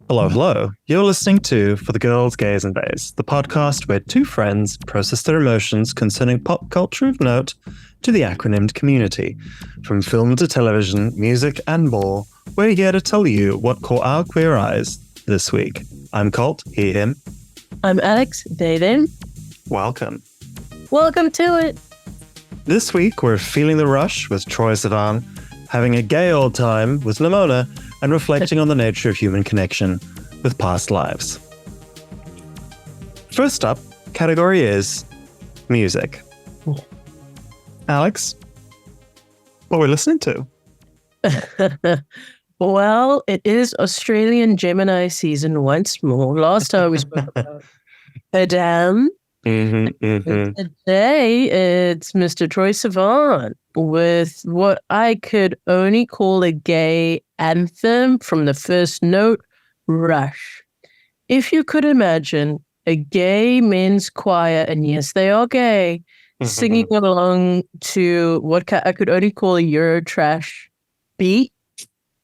Hello, hello. You're listening to For the Girls, Gays and Bays, the podcast where two friends process their emotions concerning pop culture of note to the acronymed community. From film to television, music and more, we're here to tell you what caught our queer eyes this week. I'm Colt, he, him. I'm Alex, they, them. Welcome. Welcome to it. This week, we're feeling the rush with Troye Sivan, having a gay old time with Nimona, and reflecting on the nature of human connection with past lives. First up, category is music. Alex, what are we listening to? Well, it is Australian Gemini season once more. Last time we spoke about Adam. Today, it's Mr. Troye Sivan with what I could only call a gay anthem from the first note, Rush. If you could imagine a gay men's choir, and yes, they are gay, singing along to what I could only call a Eurotrash beat,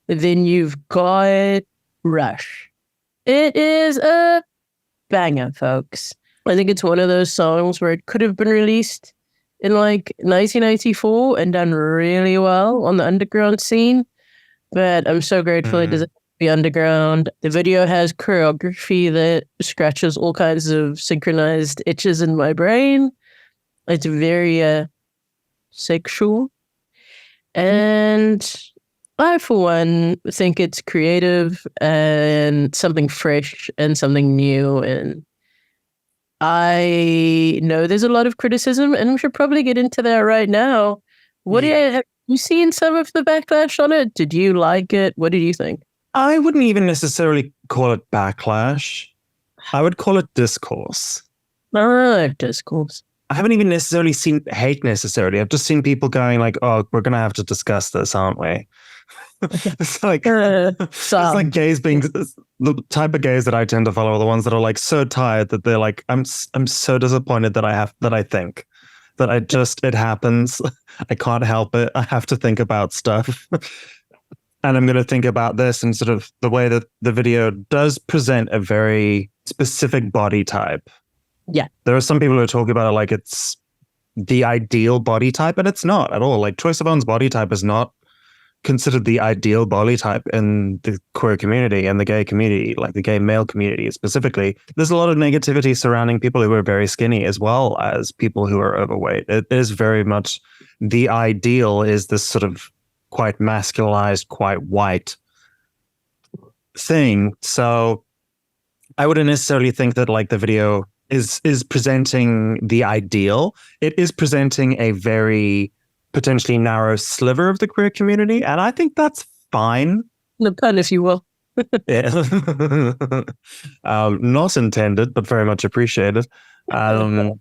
then you've got Rush. It is a banger, folks. I think it's one of those songs where it could have been released in like 1994 and done really well on the underground scene. But I'm so grateful it doesn't be underground. The video has choreography that scratches all kinds of synchronized itches in my brain. It's very sexual. And I, for one, think it's creative and something fresh and something new. And I know there's a lot of criticism, and we should probably get into that right now. Have you seen some of the backlash on it? Did you like it? What did you think? I wouldn't even necessarily call it backlash. I would call it discourse. I like discourse. I haven't even necessarily seen hate necessarily. I've just seen people going like, oh, we're going to have to discuss this, aren't we? It's like gays being the type of gays that I tend to follow are the ones that are like so tired that they're like, I'm so disappointed that I think that it happens. I can't help it. I have to think about stuff. And I'm going to think about this and sort of the way that the video does present a very specific body type. Yeah. There are some people who are talking about it like it's the ideal body type, and it's not at all. Like Troye Sivan's body type is not considered the ideal body type in the queer community and the gay community, like the gay male community specifically. There's a lot of negativity surrounding people who are very skinny as well as people who are overweight. It is very much the ideal is this sort of quite masculinized, quite white thing. So I wouldn't necessarily think that like the video is presenting the ideal. It is presenting a very potentially narrow sliver of the queer community, and I think that's fine. The pun, if you will. Not intended, but very much appreciated. But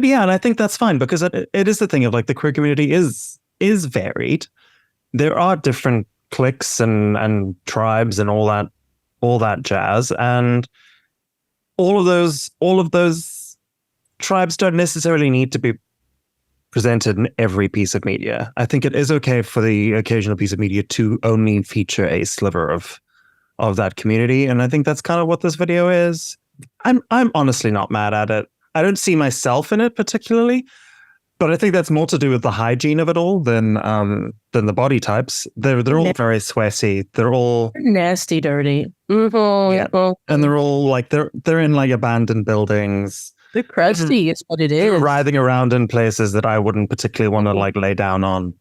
yeah, and I think that's fine because it is the thing of like the queer community is varied. There are different cliques and tribes and all that jazz, and all of those tribes don't necessarily need to be presented in every piece of media. I think it is okay for the occasional piece of media to only feature a sliver of that community, and I think that's kind of what this video is. I'm honestly not mad at it. I don't see myself in it particularly, but I think that's more to do with the hygiene of it all than the body types. They're all very sweaty. They're all nasty, dirty. Yeah. And they're all like they're in like abandoned buildings. They're crusty, is what it is. Writhing around in places that I wouldn't particularly want to like lay down on.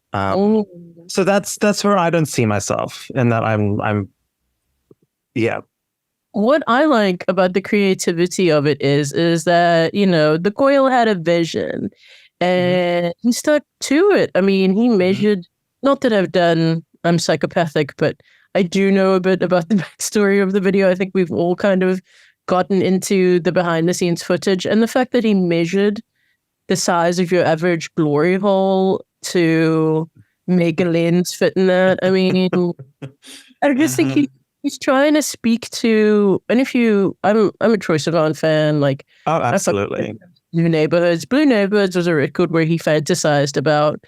So that's where I don't see myself in that. I'm What I like about the creativity of it is that, you know, the Coil had a vision and he stuck to it. I mean, he measured, not that I'm psychopathic, but I do know a bit about the backstory of the video. I think we've all kind of gotten into the behind the scenes footage, and the fact that he measured the size of your average glory hole to make a lens fit in that. I mean, I just think he's trying to speak to, and I'm a Troye Sivan fan, like, oh, absolutely. Blue Neighborhoods was a record where he fantasized about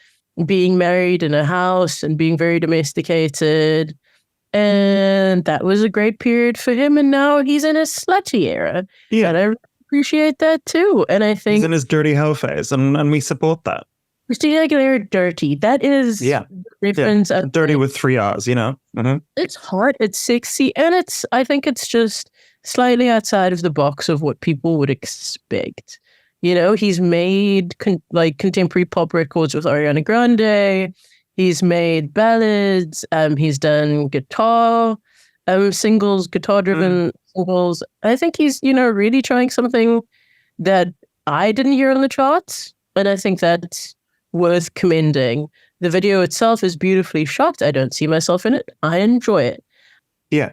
being married in a house and being very domesticated And that was a great period for him. And now he's in his slutty era. Yeah. And I appreciate that too. And I think he's in his dirty hoe phase, and we support that. Christina Aguilera dirty. That is the reference. Dirty with 3 R's, Mm-hmm. It's hot, it's sexy, and I think it's just slightly outside of the box of what people would expect. He's made contemporary pop records with Ariana Grande. He's made ballads. He's done guitar singles, guitar-driven singles. I think he's, really trying something that I didn't hear on the charts, and I think that's worth commending. The video itself is beautifully shot. I don't see myself in it. I enjoy it. Yeah.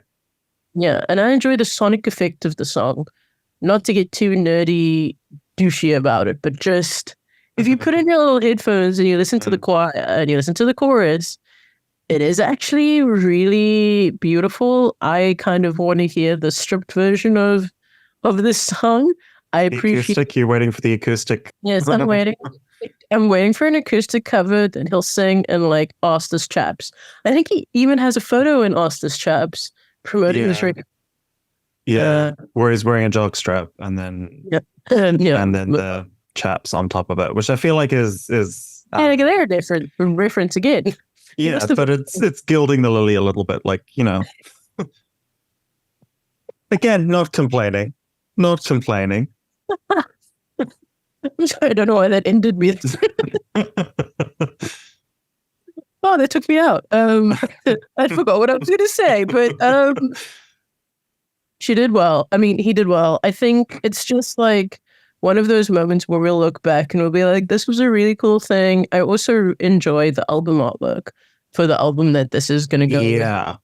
Yeah, and I enjoy the sonic effect of the song. Not to get too nerdy, douchey about it, but just if you put in your little headphones and you listen to the choir and you listen to the chorus, it is actually really beautiful. I kind of want to hear the stripped version of this song. I appreciate. You're waiting for the acoustic. Yes, I'm waiting. I'm waiting for an acoustic cover that he'll sing in Austin's Chaps. I think he even has a photo in Austin's Chaps promoting this record. Yeah, where he's wearing a jockstrap and then and then the chaps on top of it, which I feel like is they're different reference again. Yeah, but it's gilding the lily a little bit, Again, not complaining. I'm sorry, I don't know why that ended me. Oh, that took me out. I forgot what I was going to say, but she did well. I mean, he did well. I think it's just one of those moments where we'll look back and we'll be like, this was a really cool thing. I also enjoy the album artwork for the album that this is going to go. Yeah.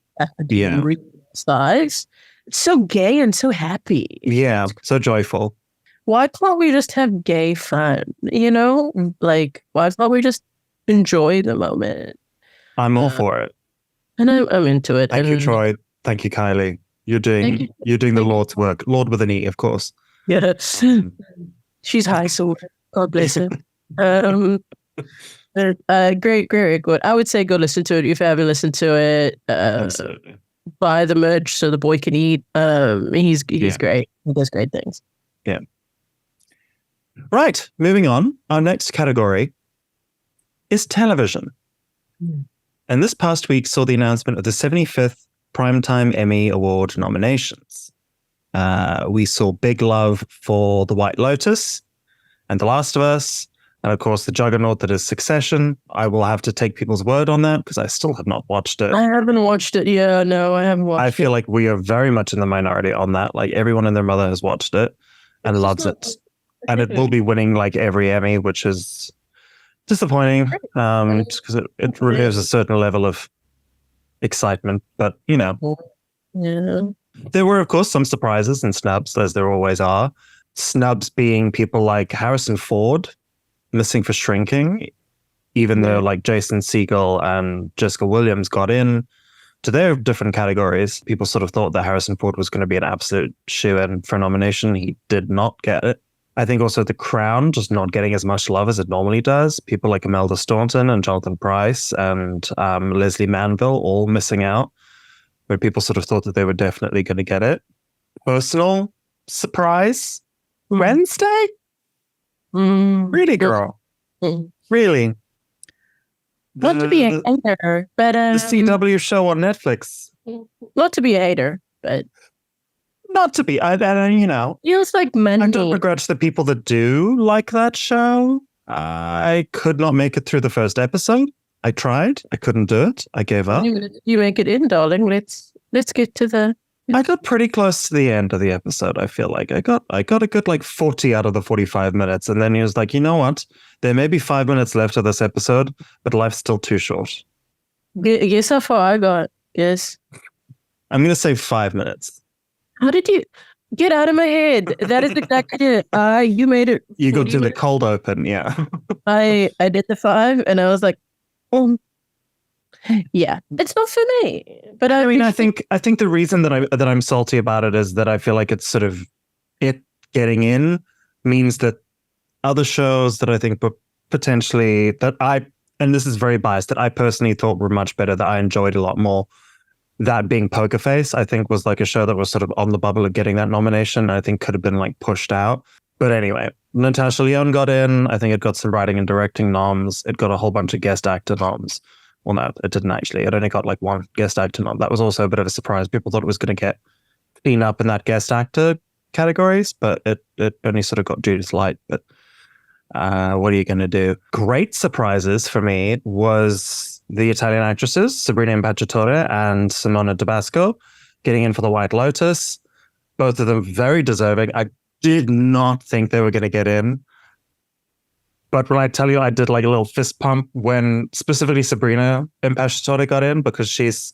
Size. It's so gay and so happy. Yeah, so joyful. Why can't we just have gay fun? Why can't we just enjoy the moment? I'm all for it. And I'm into it. Thank you, Troye. Thank you, Kylie. You're doing the Lord's work. Lord with an E, of course. Yes. She's high sword. God bless her. Great record. I would say go listen to it if you haven't listened to it. Absolutely. Buy the merch so the boy can eat. He's great. He does great things. Yeah. Right. Moving on. Our next category is television. And this past week saw the announcement of the 75th Primetime Emmy Award nominations. We saw big love for The White Lotus and The Last of Us, and of course the juggernaut that is Succession. I will have to take people's word on that because I still have not watched it. I haven't watched it. Yeah, no, I haven't watched it. I feel like we are very much in the minority on that. Everyone and their mother has watched it and loves it. And it will be winning every Emmy, which is disappointing just because it removes a certain level of excitement. But, Yeah. There were, of course, some surprises and snubs, as there always are. Snubs being people like Harrison Ford, missing for Shrinking, even though Jason Segel and Jessica Williams got in to their different categories. People sort of thought that Harrison Ford was going to be an absolute shoo-in for nomination. He did not get it. I think also The Crown just not getting as much love as it normally does. People like Imelda Staunton and Jonathan Pryce and Leslie Manville all missing out, where people sort of thought that they were definitely going to get it. Personal surprise? Wednesday? Really, girl? Really? Not to be a hater, but... the CW show on Netflix. Not to be a hater, but... Not to be, Feels like Monday. I don't begrudge the people that do like that show. I could not make it through the first episode. I tried. I couldn't do it. I gave up. You make it in, darling. Let's get to the... I got pretty close to the end of the episode, I feel like. I got a good 40 out of the 45 minutes. And then he was like, you know what? There may be 5 minutes left of this episode, but life's still too short. Guess how far I got. Yes. I'm going to say 5 minutes. How did you... Get out of my head. That is exactly it. You made it. You go to the cold open, yeah. I did the 5 and I was like, yeah, it's not for me. But I mean, I think the reason that I'm salty about it is that I feel like it's sort of it getting in means that other shows that I think potentially and this is very biased, that I personally thought were much better, that I enjoyed a lot more, that being Poker Face, I think was like a show that was sort of on the bubble of getting that nomination. I think could have been like pushed out. But anyway, Natasha Lyonne got in. I think it got some writing and directing noms. It got a whole bunch of guest actor noms. Well, no, it didn't actually. It only got like one guest actor nom. That was also a bit of a surprise. People thought it was going to get clean up in that guest actor categories, but it only sort of got Judith Light. But what are you going to do? Great surprises for me was the Italian actresses, Sabrina Impacciatore and Simona Dabasco, getting in for The White Lotus. Both of them very deserving. I did not think they were going to get in. But when I tell you, I did like a little fist pump when specifically Sabrina Impacciatore got in, because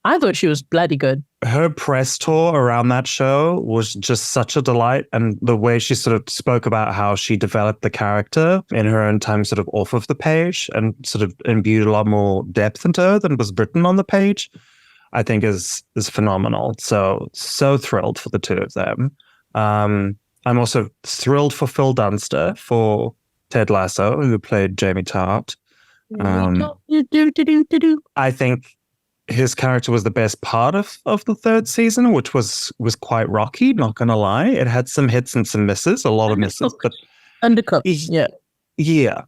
I thought she was bloody good. Her press tour around that show was just such a delight. And the way she sort of spoke about how she developed the character in her own time, sort of off of the page, and sort of imbued a lot more depth into her than was written on the page, I think is phenomenal. So thrilled for the two of them. I'm also thrilled for Phil Dunster for Ted Lasso, who played Jamie Tart. I think his character was the best part of the third season, which was quite rocky, not going to lie. It had some hits and some misses, a lot of misses. But Undercooked, yeah. Yeah.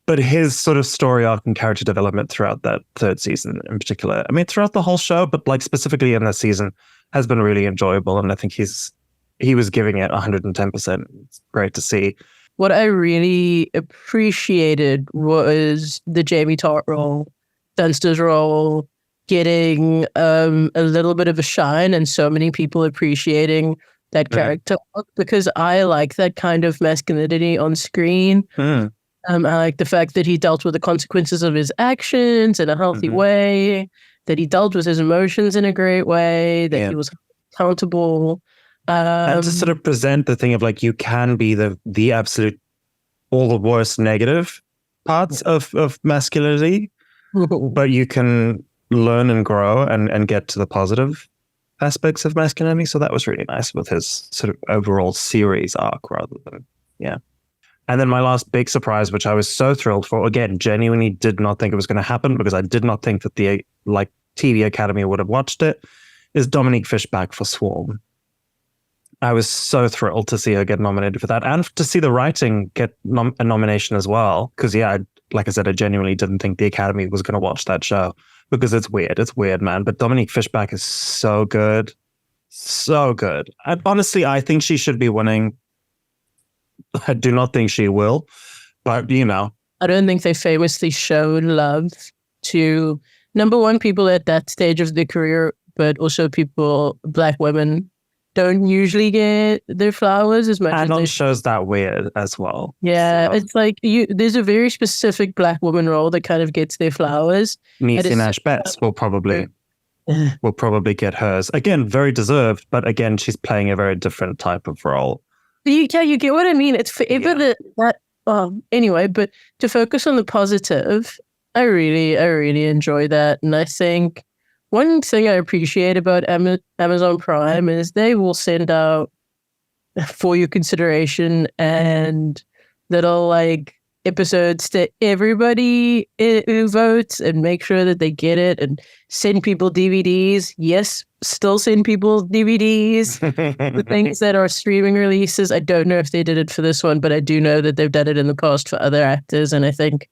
But his sort of story arc and character development throughout that third season in particular, I mean, throughout the whole show, but like specifically in that season, has been really enjoyable. And I think he was giving it 110%. It's great to see. What I really appreciated was the Jamie Tart role, Dunster's role, getting a little bit of a shine, and so many people appreciating that character arc, because I like that kind of masculinity on screen. I like the fact that he dealt with the consequences of his actions in a healthy way, that he dealt with his emotions in a great way, that he was accountable. And to sort of present the thing of like, you can be the absolute, all the worst negative parts of masculinity, but you can learn and grow and get to the positive aspects of masculinity. So that was really nice with his sort of overall series arc rather than, yeah. And then my last big surprise, which I was so thrilled for, again, genuinely did not think it was going to happen, because I did not think that the like TV Academy would have watched it, is Dominique Fishback for Swarm. I was so thrilled to see her get nominated for that, and to see the writing get a nomination as well. Because like I said, I genuinely didn't think the Academy was going to watch that show, because it's weird. It's weird, man. But Dominique Fishback is so good. So good. And honestly, I think she should be winning. I do not think she will, but I don't think they famously showed love to, number one, people at that stage of their career, but also Black women don't usually get their flowers as much. And on shows that weird as well. Yeah, so. It's like there's a very specific Black woman role that kind of gets their flowers. Niecy Nash Betts will probably get hers. Again, very deserved, but again, she's playing a very different type of role. You get what I mean. It's forever anyway, but to focus on the positive, I really enjoy that. And I think one thing I appreciate about Amazon Prime is they will send out for your consideration and little like episodes to everybody who votes, and make sure that they get it, and send people DVDs. Yes, still send people DVDs. The things that are streaming releases, I don't know if they did it for this one, but I do know that they've done it in the past for other actors, and I think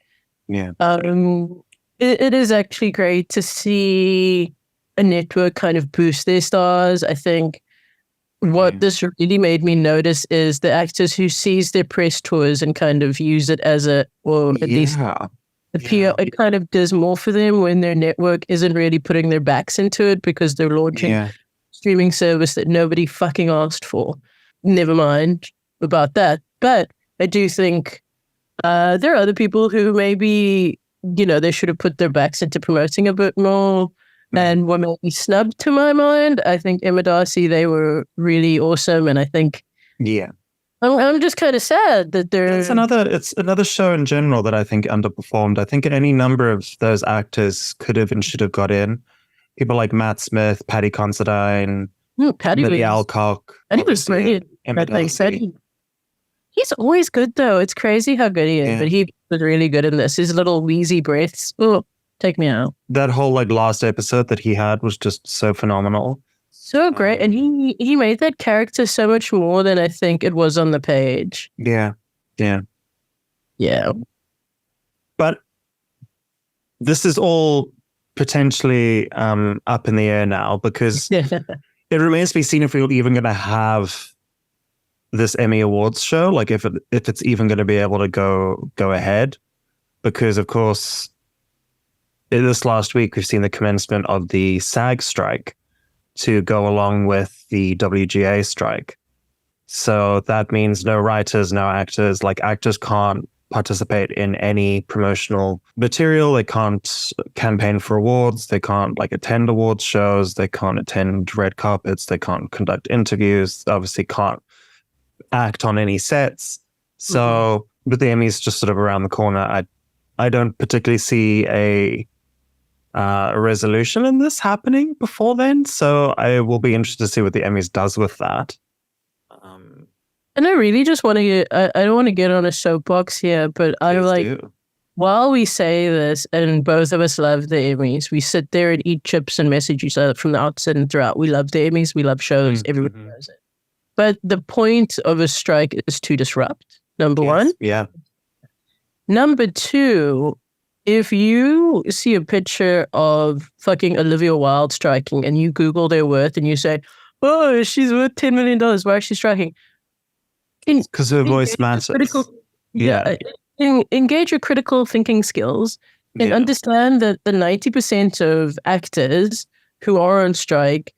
it is actually great to see a network kind of boost their stars. I think what this really made me notice is the actors who seize their press tours and kind of use it as at least the PR. It kind of does more for them when their network isn't really putting their backs into it, because they're launching a streaming service that nobody fucking asked for. Never mind about that. But I do think there are other people who maybe, they should have put their backs into promoting a bit more and were maybe snubbed, to my mind. I think Emma Darcy, they were really awesome. And I think, I'm just kind of sad that it's another show in general that I think underperformed. I think any number of those actors could have and should have got in. People like Matt Smith, Paddy Considine, Lily Alcock. And he was great. He's always good, though. It's crazy how good he is, but he was really good in this. His little wheezy breaths. Oh, Take me out. That whole like last episode that he had was just so phenomenal. So great. And he made that character so much more than I think it was on the page. Yeah. But this is all potentially up in the air now, because it remains to be seen if we're even going to have this Emmy Awards show, like if it's even going to be able to go ahead, because of course in this last week we've seen the commencement of the SAG strike to go along with the WGA strike. So that means no writers, no actors. Like actors can't participate in any promotional material. They can't campaign for awards. They can't like attend awards shows. They can't attend red carpets. They can't conduct interviews. Obviously can't act on any sets. So, but the Emmys just sort of around the corner. I don't particularly see a resolution in this happening before then. So I will be interested to see what the Emmys does with that. And I really just want to get, I don't want to get on a soapbox here, but I'm like, while we say this and both of us love the Emmys, we sit there and eat chips and message each other from the outset and throughout. We love the Emmys, we love shows, everybody knows it. But the point of a strike is to disrupt, number one. Yeah. Number two, if you see a picture of fucking Olivia Wilde striking and you Google their worth and you say, oh, she's worth $10 million, why is she striking? Because her voice matters. Engage your critical thinking skills and understand that the 90% of actors who are on strike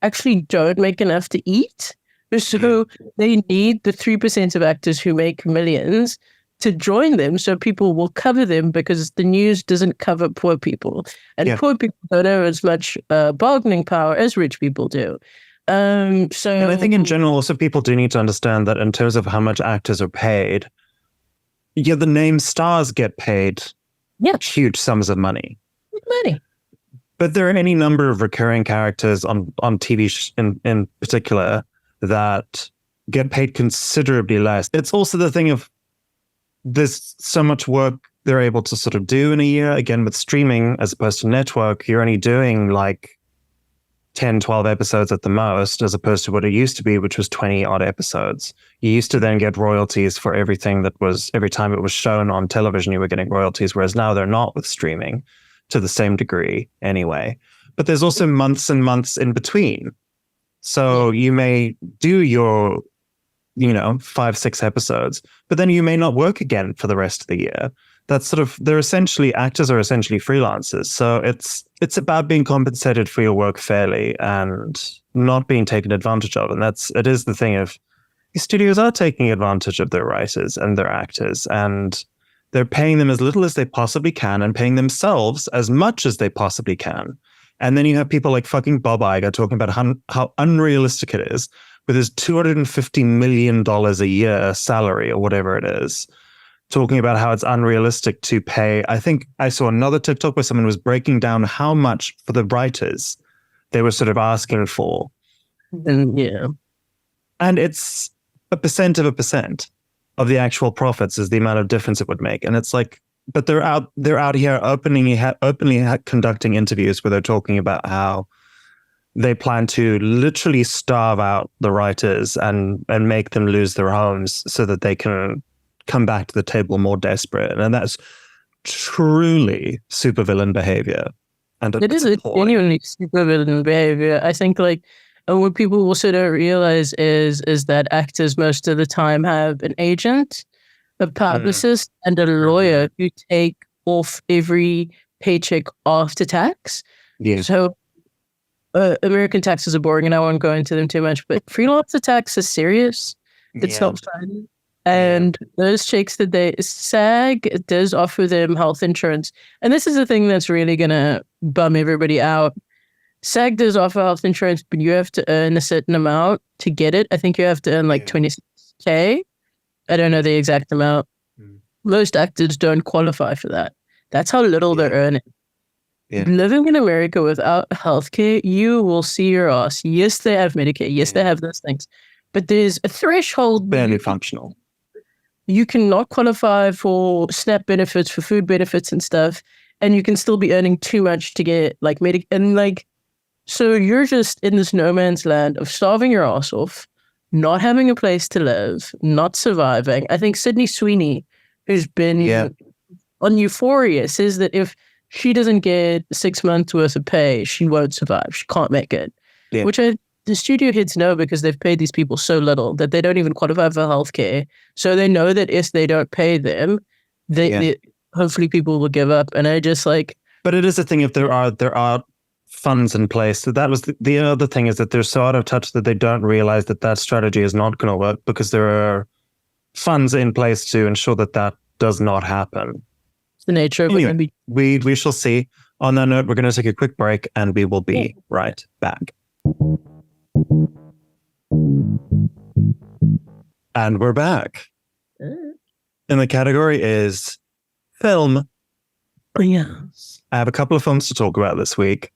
actually don't make enough to eat. So they need the 3% of actors who make millions to join them so people will cover them, because the news doesn't cover poor people. And poor people don't have as much bargaining power as rich people do. And I think in general, also people do need to understand that in terms of how much actors are paid, the name stars get paid huge sums of money. But there are any number of recurring characters on TV in particular that get paid considerably less. It's also the thing of there's so much work they're able to sort of do in a year. Again, with streaming as opposed to network, you're only doing like 10, 12 episodes at the most, as opposed to what it used to be, which was 20 odd episodes. You used to then get royalties for everything every time it was shown on television, you were getting royalties, whereas now they're not with streaming to the same degree anyway. But there's also months and months in between. So you may do your, 5-6 episodes, but then you may not work again for the rest of the year. That's sort of, actors are essentially freelancers. So it's about being compensated for your work fairly and not being taken advantage of. And it is the thing of these studios are taking advantage of their writers and their actors, and they're paying them as little as they possibly can and paying themselves as much as they possibly can. And then you have people like fucking Bob Iger talking about how unrealistic it is with his $250 million a year salary or whatever it is, talking about how it's unrealistic to pay. I think I saw another TikTok where someone was breaking down how much for the writers they were sort of asking for. And it's a percent of the actual profits is the amount of difference it would make. And it's like, but they're out here openly conducting interviews where they're talking about how they plan to literally starve out the writers and make them lose their homes so that they can come back to the table more desperate. And that's truly supervillain behavior. And it is genuinely supervillain behavior. I think what people also don't realize is that actors most of the time have an agent, a publicist, and a lawyer who take off every paycheck after tax. Yeah. So American taxes are boring and I won't go into them too much, but freelancer tax is serious. It's not fun. And those chicks SAG does offer them health insurance. And this is the thing that's really going to bum everybody out. SAG does offer health insurance, but you have to earn a certain amount to get it. I think you have to earn like $26K. I don't know the exact amount. Most actors don't qualify for that. That's how little they're earning. Living in America without healthcare, you will see your ass. Yes, they have Medicare. Yes, they have those things. But there's a threshold. Barely functional. You cannot qualify for SNAP benefits, for food benefits and stuff. and you can still be earning too much to get like so you're just in this no man's land of starving your ass off, not having a place to live, not surviving. I think Sydney Sweeney, who's been on Euphoria, says that if she doesn't get 6 months worth of pay, she won't survive. She can't make it. Yeah. Which the studio heads know because they've paid these people so little that they don't even qualify for healthcare. So they know that if they don't pay them, they hopefully people will give up. And I just like... But it is a thing if there are funds in place. So that was the other thing, is that they're so out of touch that they don't realize that strategy is not going to work because there are funds in place to ensure that does not happen. It's the nature of it. We shall see. On that note, we're going to take a quick break and we will be right back. And we're back. And the category is film. Yes. I have a couple of films to talk about this week.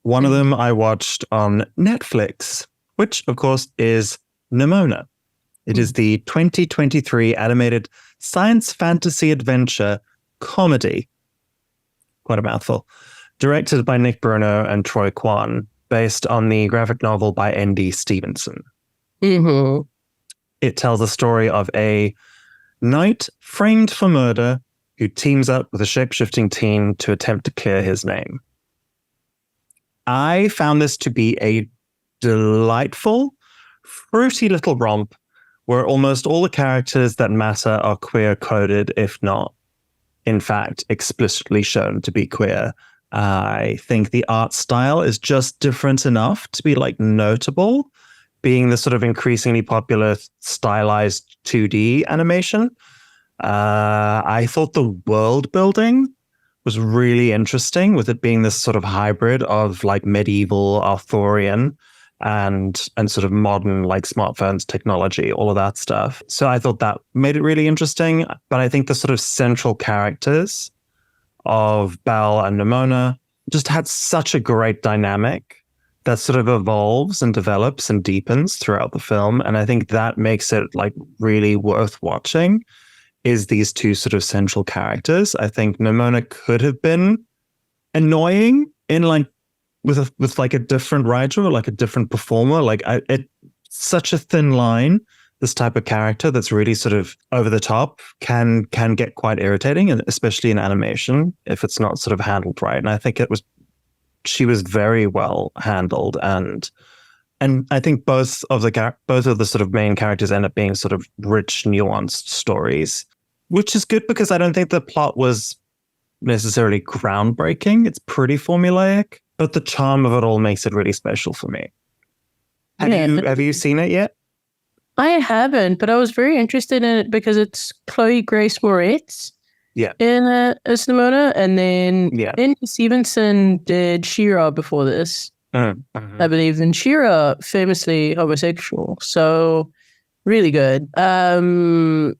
One of them I watched on Netflix, which, of course, is Nimona. It is the 2023 animated science fantasy adventure comedy. Quite a mouthful. Directed by Nick Bruno and Troye Sivan, based on the graphic novel by N.D. Stevenson. Mm-hmm. It tells the story of a knight framed for murder who teams up with a shape-shifting teen to attempt to clear his name. I found this to be a delightful, fruity little romp where almost all the characters that matter are queer-coded, if not, in fact, explicitly shown to be queer. I think the art style is just different enough to be like notable, being the sort of increasingly popular stylized 2D animation. I thought the world building was really interesting, with it being this sort of hybrid of like medieval Arthurian and sort of modern like smartphones technology, all of that stuff. So I thought that made it really interesting. But I think the sort of central characters of Belle and Nimona just had such a great dynamic that sort of evolves and develops and deepens throughout the film. And I think that makes it like really worth watching, is these two sort of central characters. I think Nimona could have been annoying in like with like a different writer or like a different performer. Like it's such a thin line. This type of character that's really sort of over the top can get quite irritating, and especially in animation if it's not sort of handled right. And I think she was very well handled, and I think both of the sort of main characters end up being sort of rich, nuanced stories, which is good because I don't think the plot was necessarily groundbreaking. It's pretty formulaic, but the charm of it all makes it really special for me. Have you seen it yet? I haven't, but I was very interested in it because it's Chloe Grace Moretz in as Nimona, and then N.D. Stevenson did She-Ra before this, I believe, and She-Ra famously homosexual, so really good. I've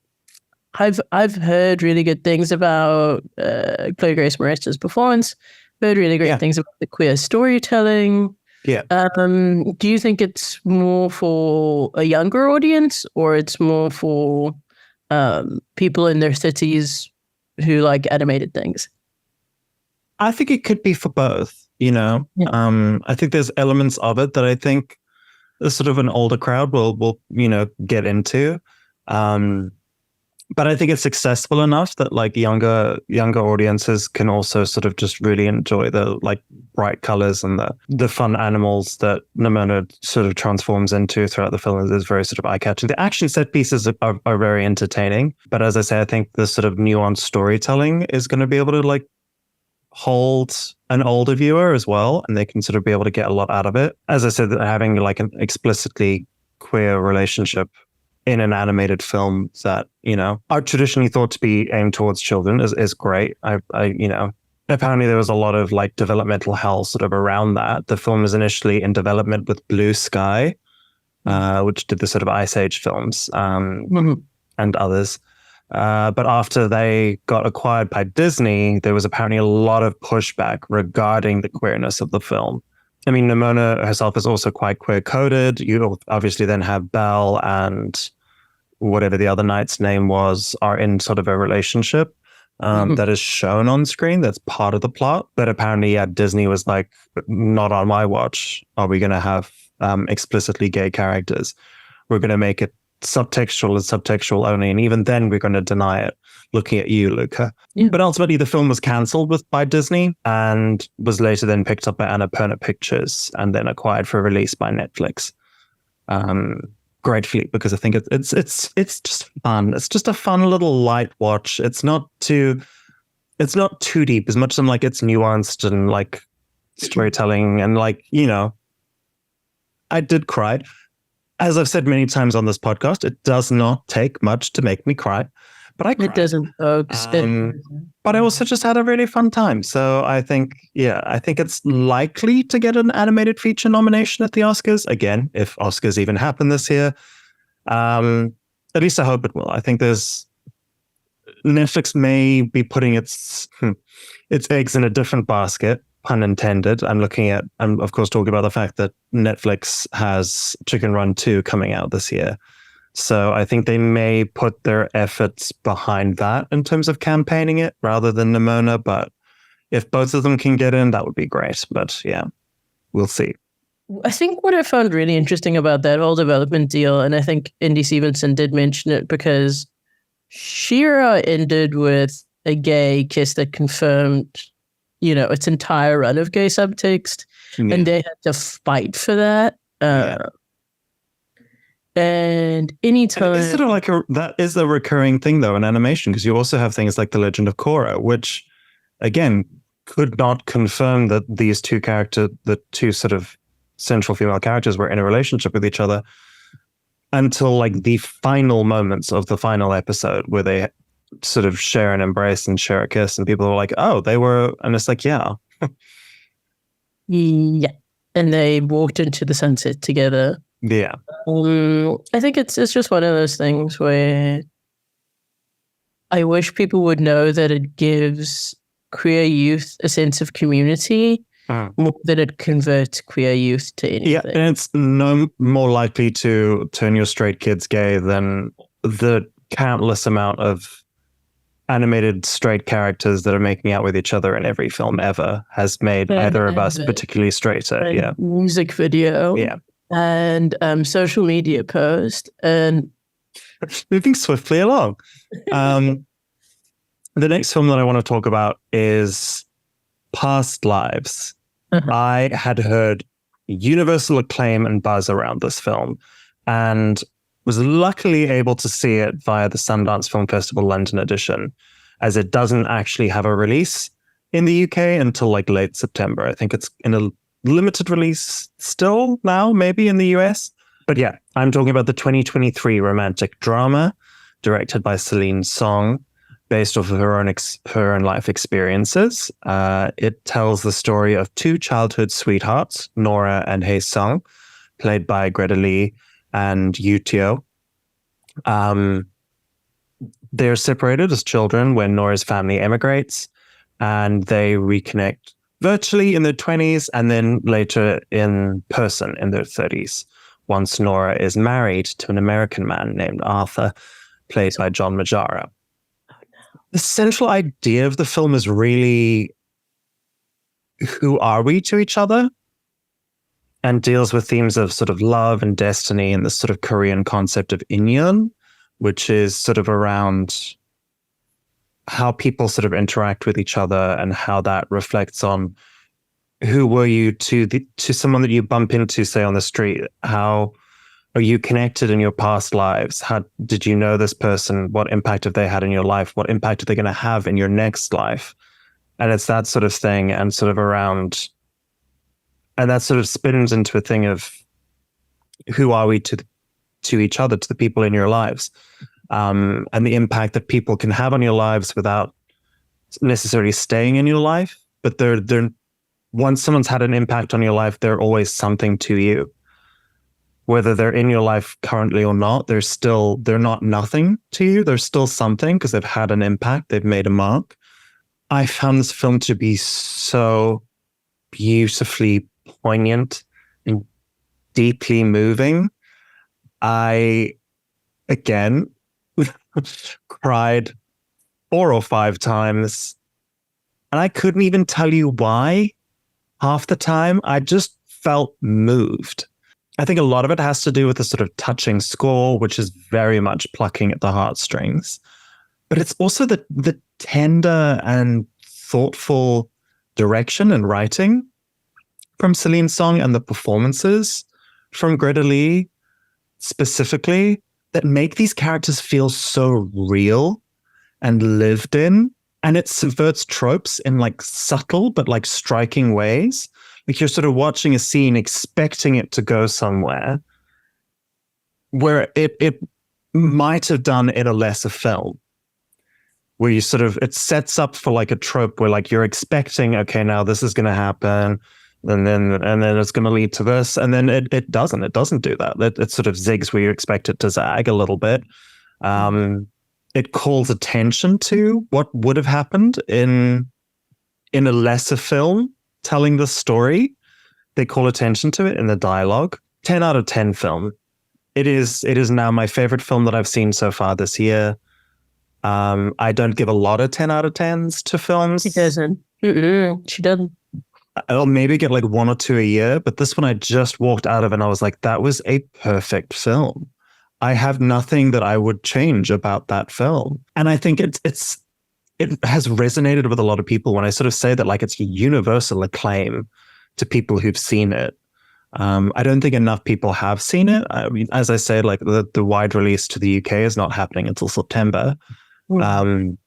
heard really good things about Chloe Grace Moretz's performance. Heard really great things about the queer storytelling. Yeah. Do you think it's more for a younger audience, or it's more for people in their cities who like animated things? I think it could be for both, you know. I think there's elements of it that I think a sort of an older crowd will get into. But I think it's successful enough that like younger audiences can also sort of just really enjoy the like bright colors and the fun animals that Nimona sort of transforms into throughout the film. Is very sort of eye-catching. The action set pieces are very entertaining, but as I say, I think the sort of nuanced storytelling is going to be able to like hold an older viewer as well, and they can sort of be able to get a lot out of it. As I said, having like an explicitly queer relationship in an animated film that, you know, are traditionally thought to be aimed towards children is great. Apparently there was a lot of like developmental hell sort of around that. The film was initially in development with Blue Sky, which did the sort of Ice Age films and others. But after they got acquired by Disney, there was apparently a lot of pushback regarding the queerness of the film. I mean, Nimona herself is also quite queer-coded. You obviously then have Belle and whatever the other knight's name was are in sort of a relationship. that is shown on screen. That's part of the plot. But apparently, Disney was like, not on my watch. Are we going to have explicitly gay characters? We're going to make it subtextual and subtextual only. And even then, we're going to deny it. Looking at you, Luca. Yeah. But ultimately, the film was cancelled by Disney and was later then picked up by Annapurna Pictures and then acquired for release by Netflix. Gratefully, because I think it's just fun. It's just a fun little light watch. It's not too deep as much as I'm like it's nuanced and like storytelling and like, I did cry. As I've said many times on this podcast, it does not take much to make me cry, but I cried. It doesn't, folks. But I also just had a really fun time. So I think it's likely to get an animated feature nomination at the Oscars. Again, if Oscars even happen this year. At least I hope it will. I think Netflix may be putting its eggs in a different basket, pun intended. I'm of course talking about the fact that Netflix has Chicken Run 2 coming out this year. So I think they may put their efforts behind that in terms of campaigning it rather than Nimona. But if both of them can get in, that would be great. But yeah, we'll see. I think what I found really interesting about that whole development deal, and I think Indy Stevenson did mention it, because She-Ra ended with a gay kiss that confirmed, its entire run of gay subtext, and they had to fight for that. And anytime, it's sort of like that is a recurring thing though in animation, because you also have things like The Legend of Korra, which again could not confirm that these the two sort of central female characters were in a relationship with each other until like the final moments of the final episode where they sort of share an embrace and share a kiss, and people were like, oh, they were, and it's like, yeah. Yeah. And they walked into the sunset together. Yeah. I think it's just one of those things where I wish people would know that it gives queer youth a sense of community more than it converts queer youth to anything. Yeah, and it's no more likely to turn your straight kids gay than the countless amount of animated straight characters that are making out with each other in every film ever has made either of us particularly straighter. Yeah. Music video. Yeah. And social media post. And moving swiftly along. The next film that I want to talk about is Past Lives. I had heard universal acclaim and buzz around this film and was luckily able to see it via the Sundance Film Festival London edition, as it doesn't actually have a release in the UK until like late September. I think it's in a limited release still now, maybe in the US. But yeah, I'm talking about the 2023 romantic drama directed by Celine Song, based off of her own life experiences. It tells the story of two childhood sweethearts, Nora and Hae Sung, played by Greta Lee and Yutio. They're separated as children when Nora's family emigrates, and they reconnect virtually in their 20s and then later in person in their 30s, once Nora is married to an American man named Arthur, played by John Majara. The central idea of the film is really, who are we to each other? And deals with themes of sort of love and destiny and this sort of Korean concept of inyeon, which is sort of around how people sort of interact with each other and how that reflects on who were you to someone that you bump into, say, on the street. How are you connected in your past lives? How did you know this person? What impact have they had in your life? What impact are they going to have in your next life? And it's that sort of thing, and sort of around, and that sort of spins into a thing of who are we to each other, to the people in your lives, and the impact that people can have on your lives without necessarily staying in your life. But they're once someone's had an impact on your life, they're always something to you. Whether they're in your life currently or not, they're not nothing to you. They're still something because they've had an impact. They've made a mark. I found this film to be so beautifully poignant and deeply moving. I, again, cried 4 or 5 times. And I couldn't even tell you why half the time. I just felt moved. I think a lot of it has to do with the sort of touching score, which is very much plucking at the heartstrings. But it's also the tender and thoughtful direction and writing from Celine Song and the performances from Greta Lee specifically that make these characters feel so real and lived in. And it subverts tropes in like subtle but like striking ways. Like you're sort of watching a scene expecting it to go somewhere where it might have done in a lesser film, where you sort of, it sets up for like a trope where like you're expecting, okay, now this is going to happen, and then it's going to lead to this, and then it doesn't do that. It sort of zigs where you expect it to zag a little bit. It calls attention to what would have happened in a lesser film telling the story. They call attention to it in the dialogue. 10 out of 10 film. It is now my favorite film that I've seen so far this year. I don't give a lot of 10 out of 10s to films. She doesn't. She doesn't. I'll maybe get like 1 or 2 a year, but this one I just walked out of and I was like, that was a perfect film. I have nothing that I would change about that film. And I think it has resonated with a lot of people when I sort of say that like it's universal acclaim to people who've seen it. I don't think enough people have seen it. I mean, as I said, like the wide release to the UK is not happening until September. But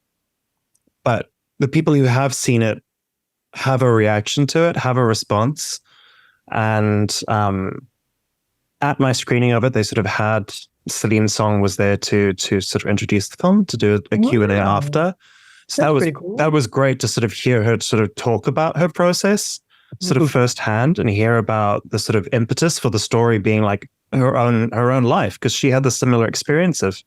the people who have seen it have a reaction to it, have a response. And at my screening of it, they sort of had Celine Song was there to sort of introduce the film, to do a Q&A after. So that was cool. That was great to sort of hear her sort of talk about her process sort of firsthand and hear about the sort of impetus for the story being like her own life, because she had the similar experience of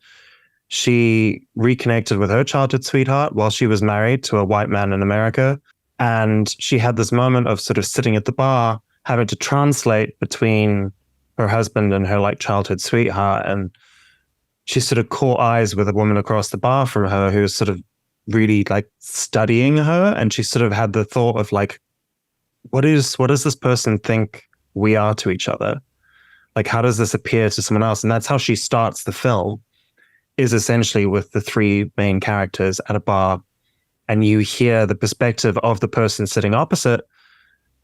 she reconnected with her childhood sweetheart while she was married to a white man in America. And she had this moment of sort of sitting at the bar, having to translate between her husband and her like childhood sweetheart. And she sort of caught eyes with a woman across the bar from her who was sort of really like studying her. And she sort of had the thought of like, what does this person think we are to each other? Like, how does this appear to someone else? And that's how she starts the film, is essentially with the 3 main characters at a bar. And you hear the perspective of the person sitting opposite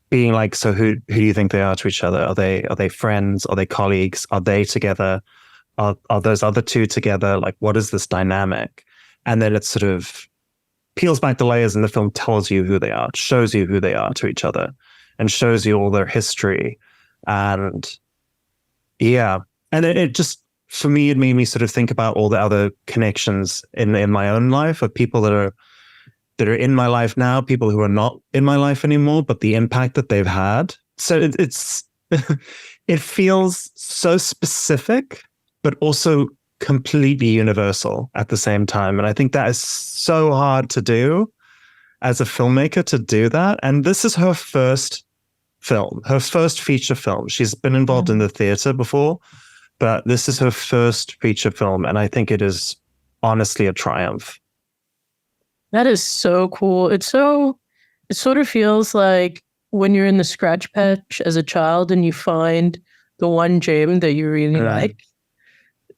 being like, so who do you think they are to each other? Are they friends? Are they colleagues? Are they together? Are those other 2 together? Like, what is this dynamic? And then it sort of peels back the layers and the film tells you who they are, shows you who they are to each other, and shows you all their history. And yeah, and it just, for me, it made me sort of think about all the other connections in my own life of people that are in my life now, people who are not in my life anymore, but the impact that they've had. So it's it feels so specific, but also completely universal at the same time. And I think that is so hard to do as a filmmaker, to do that. And this is her first film, her first feature film. She's been involved in the theater before, but this is her first feature film. And I think it is honestly a triumph. That is so cool. It sort of feels like when you're in the scratch patch as a child and you find the one gem that you really like.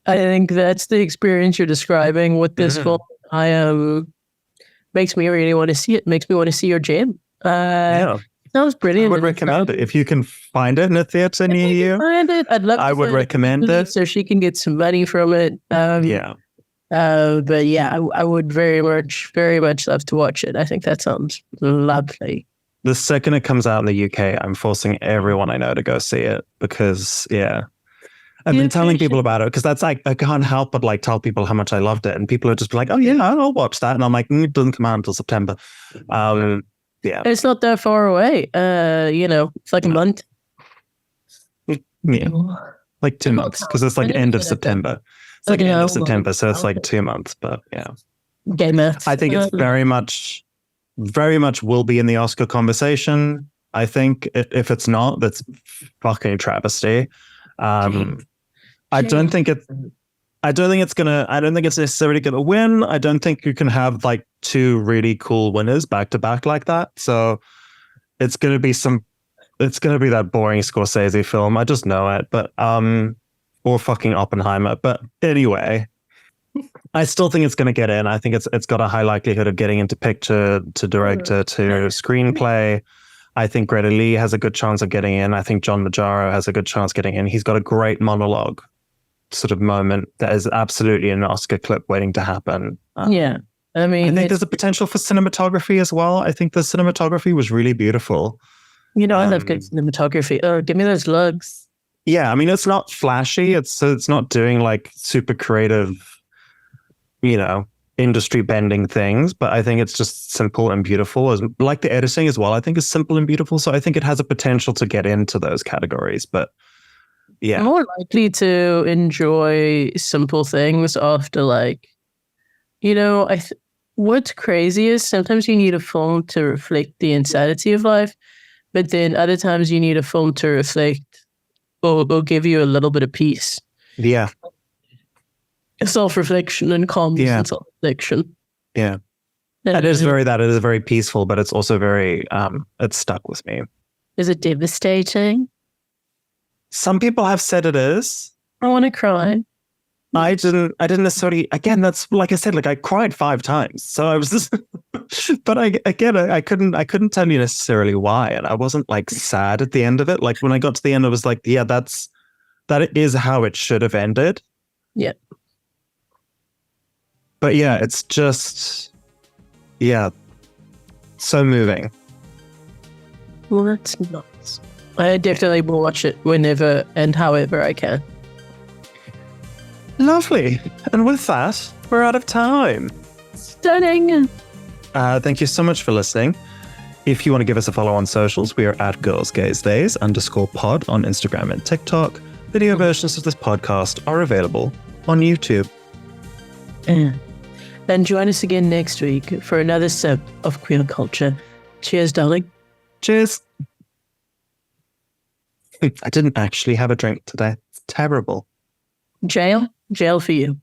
I think that's the experience you're describing with this film. Makes me really want to see it. Makes me want to see your gem. Sounds brilliant. I would recommend it if you can find it in a theater near you. Find it. I'd love. I would recommend it so she can get some money from it. But yeah, I would very much love to watch it. I think that sounds lovely. The second it comes out in the UK, I'm forcing everyone I know to go see it because I've been telling people about it because that's like, I can't help but like tell people how much I loved it. And people are just like, oh yeah, I'll watch that. And I'm like, it doesn't come out until September. It's not that far away. It's like a month. Yeah. Like 2 months because it's like end of September. It's like end of September. So it's like 2 months, but yeah. Game maths. I think it's very much will be in the Oscar conversation. I think if it's not, that's fucking travesty. I don't think I don't think it's necessarily gonna win. I don't think you can have like two really cool winners back to back like that. So it's gonna be that boring Scorsese film. I just know it. But or fucking Oppenheimer. But anyway, I still think it's gonna get in. I think it's got a high likelihood of getting into picture to director to screenplay. I think Greta Lee has a good chance of getting in. I think John Majaro has a good chance of getting in. He's got a great monologue sort of moment that is absolutely an Oscar clip waiting to happen. Yeah. I mean, I think there's a potential for cinematography as well. I think the cinematography was really beautiful. I love good cinematography. Oh, give me those lugs. Yeah, I mean, it's not flashy. It's not doing like super creative, industry bending things, but I think it's just simple and beautiful. Like the editing as well, I think is simple and beautiful. So I think it has a potential to get into those categories. But yeah, I'm more likely to enjoy simple things after what's crazy is sometimes you need a film to reflect the insanity of life, but then other times you need a film to reflect or give you a little bit of peace. Yeah. Self-reflection and calmness and self-reflection. Yeah. It is very peaceful, but it's also very, it's stuck with me. Is it devastating? Some people have said it is. I want to cry. I didn't necessarily, again, that's like I said, like I cried 5 times. So I was just, but I couldn't tell you necessarily why. And I wasn't like sad at the end of it. Like when I got to the end, I was like, yeah, that is how it should have ended. Yeah. But yeah, it's just, so moving. Well, that's nice. I definitely will watch it whenever and however I can. Lovely. And with that, we're out of time. Stunning. Thank you so much for listening. If you want to give us a follow on socials, we are at girlsgaysdays_pod on Instagram and TikTok. Video versions of this podcast are available on YouTube. Then join us again next week for another sip of queer culture. Cheers, darling. Cheers. I didn't actually have a drink today. It's terrible. Jail for you.